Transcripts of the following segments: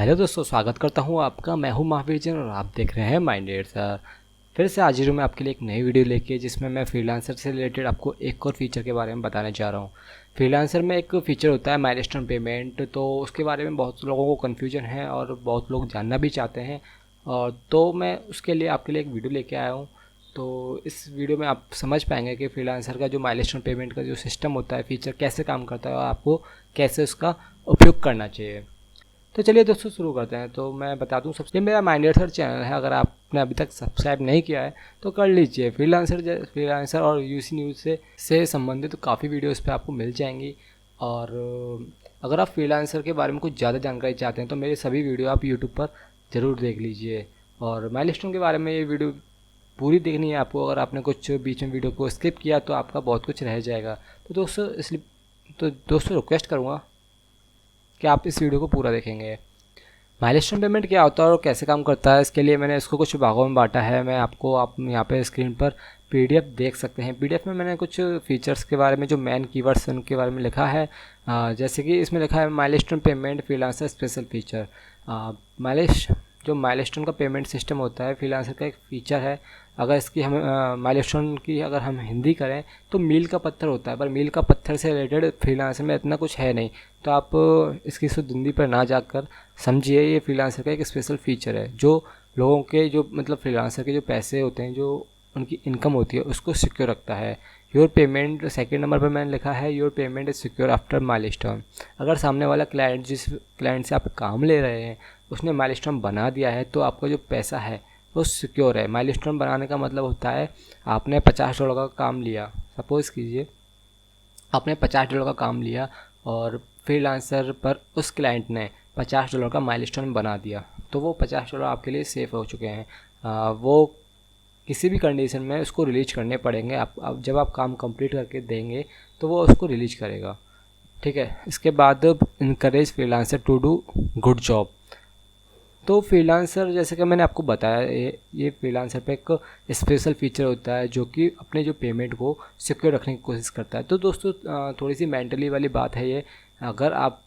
Hello दोस्तों, स्वागत करता हूँ आपका। मैं हूँ महावीर जैन और आप देख रहे हैं माइंडेड सर। फिर से हाजिर हूँ मैं आपके लिए एक नई वीडियो लेके, जिसमें मैं फ्रीलांसर से रिलेटेड आपको एक और फीचर के बारे में बताने जा रहा हूँ। फ्रीलांसर में एक फ़ीचर होता है माइलस्टोन पेमेंट, तो उसके बारे में बहुत लोगों को कन्फ्यूजन है और बहुत लोग जानना भी चाहते हैं। और तो मैं उसके लिए आपके लिए एक वीडियो लेके आया हूँ। तो इस वीडियो में आप समझ पाएंगे कि फ्रीलांसर का जो माइलस्टोन पेमेंट का जो सिस्टम होता है, फ़ीचर कैसे काम करता है और आपको कैसे उसका उपयोग करना चाहिए। तो चलिए दोस्तों, शुरू करते हैं। तो मैं बता दूं, सबसे मेरा माइंडेड सर चैनल है, अगर आपने अभी तक सब्सक्राइब नहीं किया है तो कर लीजिए। फ्रीलांसर और यूसी न्यूज़ से संबंधित काफ़ी वीडियो इस पर आपको मिल जाएंगी। और अगर आप फ्रीलांसर के बारे में कुछ ज़्यादा जानकारी चाहते हैं तो मेरे सभी वीडियो आप यूट्यूब पर ज़रूर देख लीजिए। और माइलस्टोन के बारे में ये वीडियो पूरी देखनी है आपको। अगर आपने कुछ बीच में वीडियो को स्किप किया तो आपका बहुत कुछ रह जाएगा। तो दोस्तों रिक्वेस्ट करूँगा कि आप इस वीडियो को पूरा देखेंगे। माइलस्टोन पेमेंट क्या होता है और कैसे काम करता है, इसके लिए मैंने इसको कुछ भागों में बांटा है। आप यहाँ पे स्क्रीन पर पीडीएफ देख सकते हैं। पीडीएफ में मैंने कुछ फीचर्स के बारे में, जो मेन कीवर्ड्स हैं उनके बारे में लिखा है। जैसे कि इसमें लिखा है milestone payment freelancer special feature. जो माइलस्टोन का पेमेंट सिस्टम होता है फ्रीलांसर का एक फ़ीचर है। अगर इसकी हम माइलस्टोन की अगर हम हिंदी करें तो मील का पत्थर होता है, पर मील का पत्थर से रिलेटेड फ्रीलांसर में इतना कुछ है नहीं। तो आप इसकी शुद्ध हिंदी पर ना जाकर समझिए, ये फ्रीलांसर का एक स्पेशल फीचर है जो लोगों के, जो मतलब फ्रीलांसर के जो पैसे होते हैं, जो उनकी इनकम होती है, उसको सिक्योर रखता है। योर पेमेंट, सेकंड नंबर पर मैंने लिखा है your payment is secure after milestone. अगर सामने वाला क्लाइंट, जिस क्लाइंट से आप काम ले रहे हैं, उसने माइलस्टोन बना दिया है तो आपका जो पैसा है वो सिक्योर है। माइलस्टोन बनाने का मतलब होता है आपने $50 का काम लिया, सपोज़ कीजिए आपने $50 का काम लिया और फ्रीलांसर पर उस क्लाइंट ने $50 का माइलस्टोन बना दिया, तो वो $50 आपके लिए सेफ़ हो चुके हैं। वो किसी भी कंडीशन में उसको रिलीज करने पड़ेंगे। आप जब आप काम कंप्लीट करके देंगे तो वो उसको रिलीज करेगा। ठीक है। इसके बाद encourage freelancer to do good job. तो फ्रीलांसर, जैसे कि मैंने आपको बताया, ये फ्रीलांसर पे एक स्पेशल फीचर होता है जो कि अपने जो पेमेंट को सिक्योर रखने की कोशिश करता है। तो दोस्तों थोड़ी सी मेंटली वाली बात है ये। अगर आप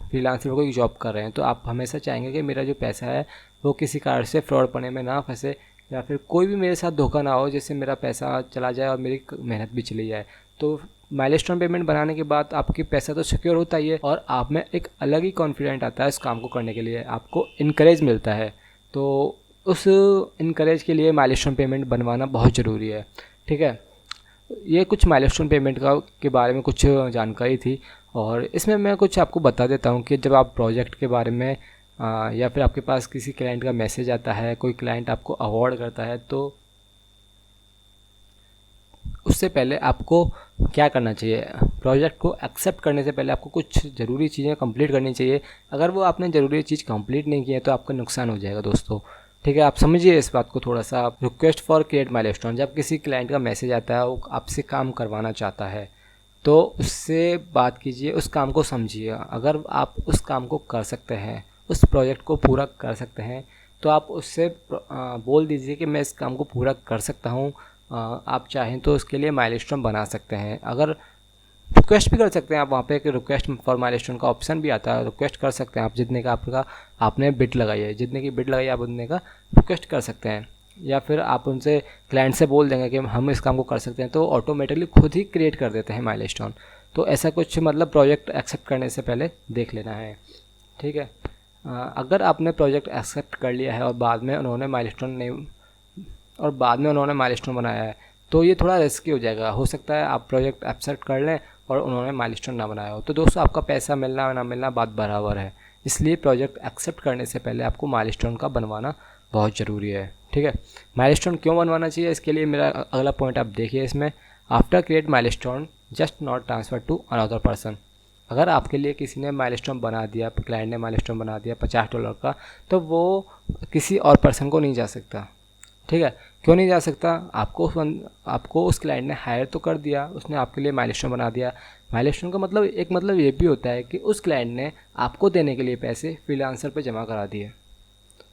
फ्रीलांसर पर कोई जॉब कर रहे हैं तो आप हमेशा चाहेंगे कि मेरा जो पैसा है वो किसी कारण से फ्रॉड पड़ने में ना फंसे, या फिर कोई भी मेरे साथ धोखा ना हो जिससे मेरा पैसा चला जाए और मेरी मेहनत भी चली जाए। तो माइलस्टोन पेमेंट बनाने के बाद आपकी पैसा तो सिक्योर होता ही है और आप में एक अलग ही कॉन्फिडेंट आता है इस काम को करने के लिए, आपको इनकरेज मिलता है। तो उस इनकरेज के लिए माइलस्टोन पेमेंट बनवाना बहुत ज़रूरी है। ठीक है। ये कुछ माइलस्टोन पेमेंट के बारे में कुछ जानकारी थी, और इसमें मैं कुछ आपको बता देता हूँ कि जब आप प्रोजेक्ट के बारे में या फिर आपके पास किसी क्लाइंट का मैसेज आता है, कोई क्लाइंट आपको अवार्ड करता है, तो उससे पहले आपको क्या करना चाहिए। प्रोजेक्ट को एक्सेप्ट करने से पहले आपको कुछ ज़रूरी चीज़ें कंप्लीट करनी चाहिए। अगर वो आपने ज़रूरी चीज़ कंप्लीट नहीं की है तो आपका नुकसान हो जाएगा दोस्तों। ठीक है, आप समझिए इस बात को थोड़ा सा। रिक्वेस्ट फॉर क्रिएट माइलस्टोन, जब किसी क्लाइंट का मैसेज आता है, वो आपसे काम करवाना चाहता है, तो उससे बात कीजिए, उस काम को समझिए। अगर आप उस काम को कर सकते हैं, उस प्रोजेक्ट को पूरा कर सकते हैं, तो आप उससे बोल दीजिए कि मैं इस काम को पूरा कर सकता हूँ। आप चाहें तो उसके लिए माइलस्टोन बना सकते हैं। अगर रिक्वेस्ट भी कर सकते हैं आप, वहाँ पे एक रिक्वेस्ट फॉर माइलस्टोन का ऑप्शन भी आता है, रिक्वेस्ट कर सकते हैं आप। जितने का आपने बिड लगाई है, जितने की बिड लगाई है, आप उतने का रिक्वेस्ट कर सकते हैं। या फिर आप उनसे, क्लाइंट से बोल देंगे कि हम इस काम को कर सकते हैं, तो ऑटोमेटिकली खुद ही क्रिएट कर देते हैं माइलस्टोन। तो ऐसा कुछ, मतलब प्रोजेक्ट एक्सेप्ट करने से पहले देख लेना है। ठीक है। अगर आपने प्रोजेक्ट एक्सेप्ट कर लिया है और बाद में उन्होंने माइलस्टोन बनाया है, तो ये थोड़ा रिस्की हो जाएगा। हो सकता है आप प्रोजेक्ट एक्सेप्ट कर लें और उन्होंने माइलस्टोन ना बनाया हो, तो दोस्तों आपका पैसा मिलना ना मिलना बात बराबर है। इसलिए प्रोजेक्ट एक्सेप्ट करने से पहले आपको माइलस्टोन का बनवाना बहुत ज़रूरी है। ठीक है। माइलस्टोन क्यों बनवाना चाहिए, इसके लिए मेरा अगला पॉइंट आप देखिए इसमें। After create milestone just not transfer to another person. अगर आपके लिए किसी ने माइलस्टोन बना दिया, क्लाइंट ने माइलस्टोन बना दिया $50 का, तो वो किसी और पर्सन को नहीं जा सकता। ठीक है। क्यों नहीं जा सकता? आपको उस क्लाइंट ने हायर तो कर दिया, उसने आपके लिए माइलस्टोन बना दिया। माइलस्टोन का मतलब, एक मतलब ये भी होता है कि उस क्लाइंट ने आपको देने के लिए पैसे फ्रीलांसर पे जमा करा दिए।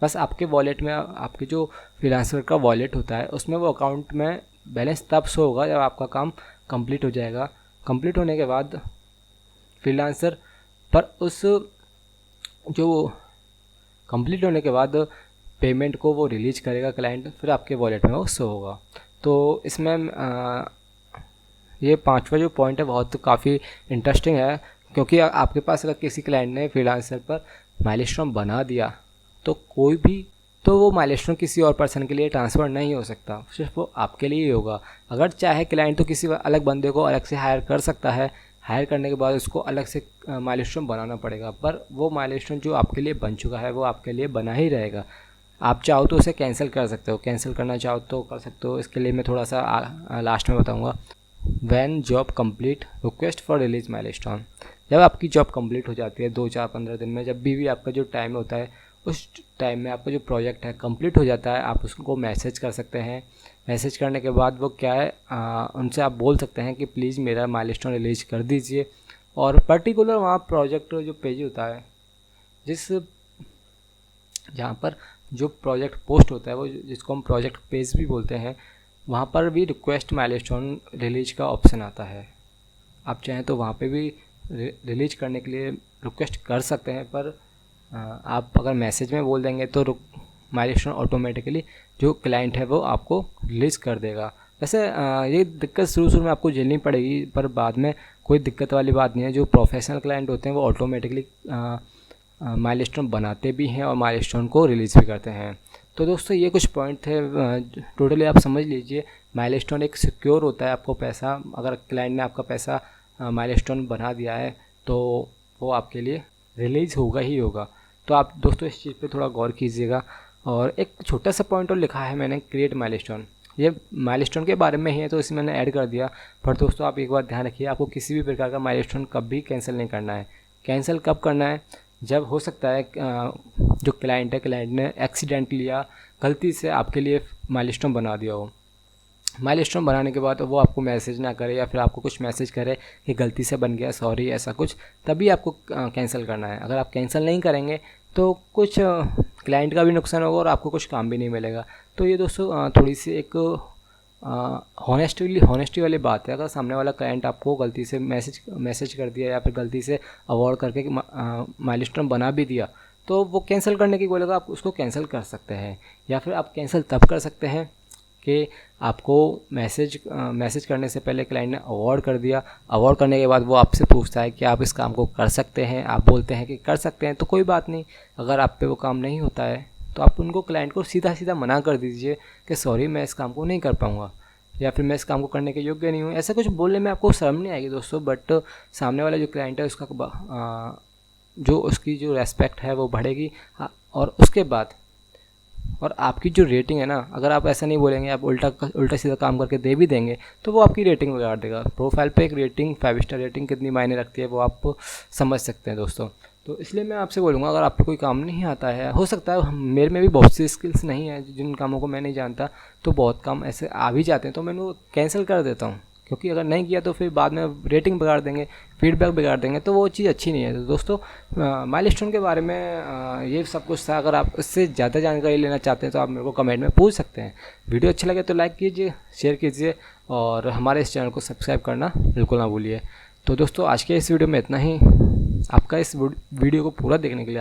बस आपके वॉलेट में, आपके जो फ्रीलांसर का वॉलेट होता है उसमें वो अकाउंट में बैलेंस तब शो होगा जब आपका काम कंप्लीट हो जाएगा। कंप्लीट होने के बाद फ्रीलांसर पर उस जो कंप्लीट होने के बाद पेमेंट को वो रिलीज करेगा क्लाइंट, फिर आपके वॉलेट में वो शो होगा। तो इसमें ये 5वां जो पॉइंट है बहुत काफ़ी इंटरेस्टिंग है, क्योंकि आपके पास अगर किसी क्लाइंट ने फ्रीलांसर पर माइलस्टोन बना दिया तो वो माइलस्टोन किसी और पर्सन के लिए ट्रांसफ़र नहीं हो सकता, सिर्फ वो आपके लिए ही होगा। अगर चाहे क्लाइंट तो किसी अलग बंदे को अलग से हायर कर सकता है, हायर करने के बाद उसको अलग से माइलस्टोन बनाना पड़ेगा, पर वो माइलस्टोन जो आपके लिए बन चुका है वो आपके लिए बना ही रहेगा। आप चाहो तो उसे कैंसिल कर सकते हो, कैंसिल करना चाहो तो कर सकते हो। इसके लिए मैं थोड़ा सा लास्ट में बताऊँगा। When job complete request for release milestone. जब आपकी जॉब कंप्लीट हो जाती है 2, 4, 15 दिन में, जब भी आपका जो टाइम होता है उस टाइम में आपका जो प्रोजेक्ट है कंप्लीट हो जाता है, आप उसको मैसेज कर सकते हैं। मैसेज करने के बाद वो क्या है, उनसे आप बोल सकते हैं कि प्लीज़ मेरा माइलस्टोन रिलीज कर दीजिए। और पर्टिकुलर वहाँ प्रोजेक्ट जो पेज होता है जहाँ पर जो प्रोजेक्ट पोस्ट होता है वो जिसको हम प्रोजेक्ट पेज भी बोलते हैं, वहाँ पर भी रिक्वेस्ट माइलस्टोन रिलीज का ऑप्शन आता है। आप चाहें तो वहाँ पे भी रिलीज करने के लिए रिक्वेस्ट कर सकते हैं, पर आप अगर मैसेज में बोल देंगे तो माइलस्टोन ऑटोमेटिकली जो क्लाइंट है वो आपको रिलीज़ कर देगा। वैसे ये दिक्कत शुरू में आपको झेलनी पड़ेगी, पर बाद में कोई दिक्कत वाली बात नहीं है। जो प्रोफेशनल क्लाइंट होते हैं वो ऑटोमेटिकली माइलस्टोन बनाते भी हैं और माइलस्टोन को रिलीज़ भी करते हैं। तो दोस्तों ये कुछ पॉइंट थे, टोटली आप समझ लीजिए। माइलस्टोन एक सिक्योर होता है, आपको पैसा, अगर क्लाइंट ने आपका पैसा माइलस्टोन बना दिया है तो वो आपके लिए रिलीज़ होगा ही होगा। तो आप दोस्तों इस चीज़ पे थोड़ा गौर कीजिएगा। और एक छोटा सा पॉइंट और लिखा है मैंने, क्रिएट माइलस्टोन। ये माइलस्टोन के बारे में ही है तो इसमें मैंने ऐड कर दिया। पर दोस्तों आप एक बात ध्यान रखिए, आपको किसी भी प्रकार का माइलस्टोन कभी कैंसिल नहीं करना है। कैंसिल कब करना है, जब हो सकता है जो क्लाइंट ने एक्सीडेंटली या गलती से आपके लिए माइलस्टोन बना दिया हो। माइलस्टोन बनाने के बाद वो आपको मैसेज ना करे या फिर आपको कुछ मैसेज करे कि गलती से बन गया, सॉरी, ऐसा कुछ, तभी आपको कैंसिल करना है। अगर आप कैंसिल नहीं करेंगे तो कुछ क्लाइंट का भी नुकसान होगा और आपको कुछ काम भी नहीं मिलेगा। तो ये दोस्तों थोड़ी सी एक हॉनेस्टी वाली बात है। अगर सामने वाला क्लाइंट आपको गलती से मैसेज कर दिया या फिर गलती से अवॉइड करके माइलस्टोन बना भी दिया तो वो कैंसिल करने की बोलेगा, आप उसको कैंसिल कर सकते हैं। या फिर आप कैंसिल तब कर सकते हैं कि आपको मैसेज करने से पहले क्लाइंट ने अवॉइड कर दिया। अवॉइड करने के बाद वो आपसे पूछता है कि आप इस काम को कर सकते हैं, आप बोलते हैं कि कर सकते हैं, तो कोई बात नहीं। अगर आप पे वो काम नहीं होता है तो आप उनको, क्लाइंट को सीधा मना कर दीजिए कि सॉरी, मैं इस काम को नहीं कर पाऊँगा या फिर मैं इस काम को करने के योग्य नहीं हूँ। ऐसा कुछ बोलने में आपको शर्म नहीं आएगी दोस्तों, बट सामने वाला जो क्लाइंट है उसका जो उसकी जो रेस्पेक्ट है वो बढ़ेगी। और उसके बाद और आपकी जो रेटिंग है ना, अगर आप ऐसा नहीं बोलेंगे, आप उल्टा सीधा काम करके दे भी देंगे तो वो आपकी रेटिंग बिगाड़ देगा। प्रोफाइल पे एक रेटिंग, 5 स्टार रेटिंग कितनी मायने रखती है वो आप समझ सकते हैं दोस्तों। तो इसलिए मैं आपसे बोलूँगा, अगर आपको कोई काम नहीं आता है, हो सकता है मेरे में भी बहुत सी स्किल्स नहीं है, जिन कामों को मैं नहीं जानता, तो बहुत काम ऐसे आ भी जाते हैं तो मैं उनको कैंसिल कर देता हूँ, क्योंकि अगर नहीं किया तो फिर बाद में रेटिंग बिगाड़ देंगे, फीडबैक बिगाड़ देंगे, तो वो चीज़ अच्छी नहीं है। तो दोस्तों माइलस्टोन के बारे में ये सब कुछ था। अगर आप इससे ज़्यादा जानकारी लेना चाहते हैं तो आप मेरे को कमेंट में पूछ सकते हैं। वीडियो अच्छा लगे तो लाइक कीजिए, शेयर कीजिए और हमारे इस चैनल को सब्सक्राइब करना बिल्कुल ना भूलिए। तो दोस्तों आज के इस वीडियो में इतना ही। आपका इस वीडियो को पूरा देखने के लिए